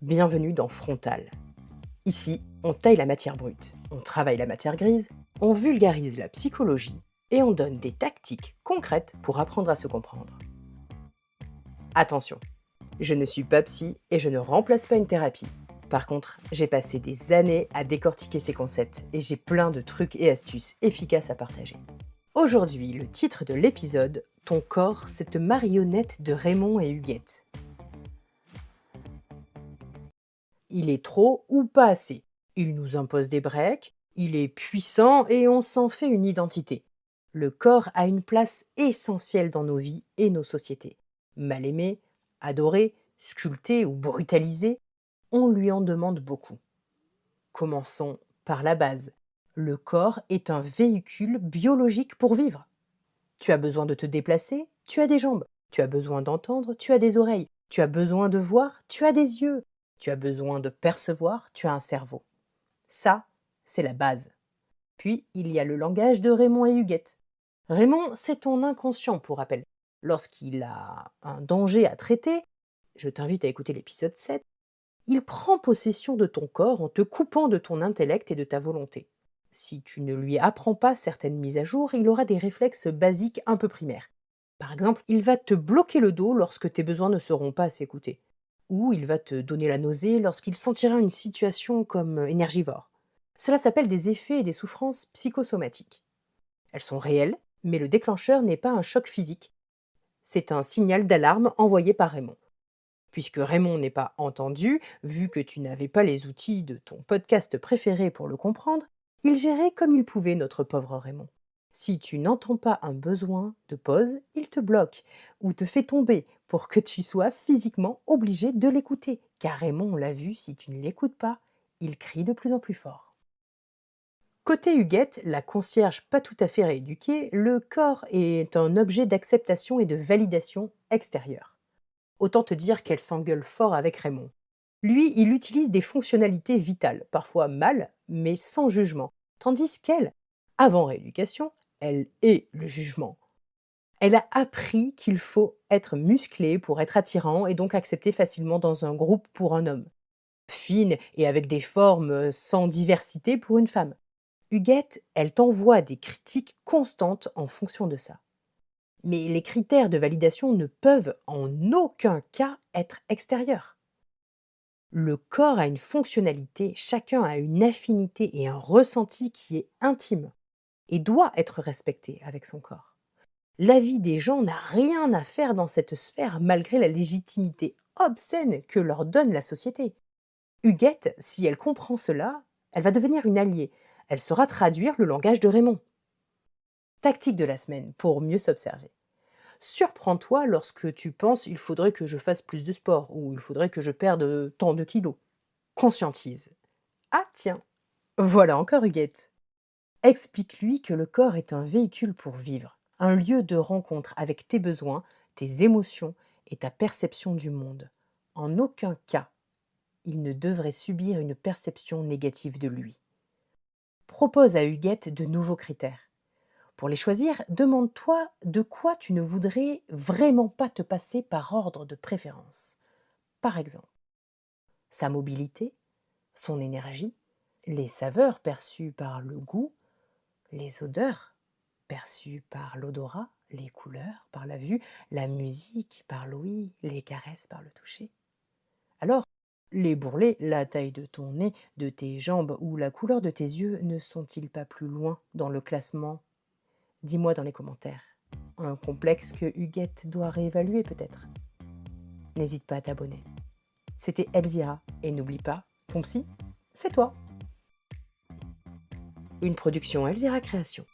Bienvenue dans Frontal. Ici, on taille la matière brute, on travaille la matière grise, on vulgarise la psychologie et on donne des tactiques concrètes pour apprendre à se comprendre. Attention, je ne suis pas psy et je ne remplace pas une thérapie. Par contre, j'ai passé des années à décortiquer ces concepts et j'ai plein de trucs et astuces efficaces à partager. Aujourd'hui, le titre de l'épisode, Ton corps, cette marionnette de Raymond et Huguette. Il est trop ou pas assez. Il nous impose des breaks, il est puissant et on s'en fait une identité. Le corps a une place essentielle dans nos vies et nos sociétés. Mal aimé, adoré, sculpté ou brutalisé, on lui en demande beaucoup. Commençons par la base. Le corps est un véhicule biologique pour vivre. Tu as besoin de te déplacer, tu as des jambes. Tu as besoin d'entendre, tu as des oreilles. Tu as besoin de voir, tu as des yeux. Tu as besoin de percevoir, tu as un cerveau. Ça, c'est la base. Puis, il y a le langage de Raymond et Huguette. Raymond, c'est ton inconscient, pour rappel. Lorsqu'il a un danger à traiter, je t'invite à écouter l'épisode 7, il prend possession de ton corps en te coupant de ton intellect et de ta volonté. Si tu ne lui apprends pas certaines mises à jour, il aura des réflexes basiques un peu primaires. Par exemple, il va te bloquer le dos lorsque tes besoins ne seront pas assez écoutés. Ou il va te donner la nausée lorsqu'il sentira une situation comme énergivore. Cela s'appelle des effets et des souffrances psychosomatiques. Elles sont réelles, mais le déclencheur n'est pas un choc physique. C'est un signal d'alarme envoyé par Raymond. Puisque Raymond n'est pas entendu, vu que tu n'avais pas les outils de ton podcast préféré pour le comprendre, il gérait comme il pouvait notre pauvre Raymond. Si tu n'entends pas un besoin de pause, il te bloque ou te fait tomber pour que tu sois physiquement obligé de l'écouter. Car Raymond, on l'a vu, si tu ne l'écoutes pas, il crie de plus en plus fort. Côté Huguette, la concierge pas tout à fait rééduquée, le corps est un objet d'acceptation et de validation extérieure. Autant te dire qu'elle s'engueule fort avec Raymond. Lui, il utilise des fonctionnalités vitales, parfois mal, mais sans jugement. Tandis qu'elle, avant rééducation, elle est le jugement. Elle a appris qu'il faut être musclé pour être attirant et donc accepté facilement dans un groupe pour un homme. Fine et avec des formes sans diversité pour une femme. Huguette, elle t'envoie des critiques constantes en fonction de ça. Mais les critères de validation ne peuvent en aucun cas être extérieurs. Le corps a une fonctionnalité, chacun a une affinité et un ressenti qui est intime et doit être respecté avec son corps. L'avis des gens n'a rien à faire dans cette sphère malgré la légitimité obscène que leur donne la société. Huguette, si elle comprend cela, elle va devenir une alliée. Elle saura traduire le langage de Raymond. Tactique de la semaine pour mieux s'observer. Surprends-toi lorsque tu penses il faudrait que je fasse plus de sport ou il faudrait que je perde tant de kilos. Conscientise. Ah tiens, voilà encore Huguette. Explique-lui que le corps est un véhicule pour vivre, un lieu de rencontre avec tes besoins, tes émotions et ta perception du monde. En aucun cas, il ne devrait subir une perception négative de lui. Propose à Huguette de nouveaux critères. Pour les choisir, demande-toi de quoi tu ne voudrais vraiment pas te passer par ordre de préférence. Par exemple, sa mobilité, son énergie, les saveurs perçues par le goût, les odeurs perçues par l'odorat, les couleurs par la vue, la musique par l'ouïe, les caresses par le toucher. Alors, les bourrelets, la taille de ton nez, de tes jambes ou la couleur de tes yeux ne sont-ils pas plus loin dans le classement? Dis-moi dans les commentaires. Un complexe que Huguette doit réévaluer peut-être. N'hésite pas à t'abonner. C'était Elzira, et n'oublie pas, ton psy, c'est toi. Une production Elzira Création.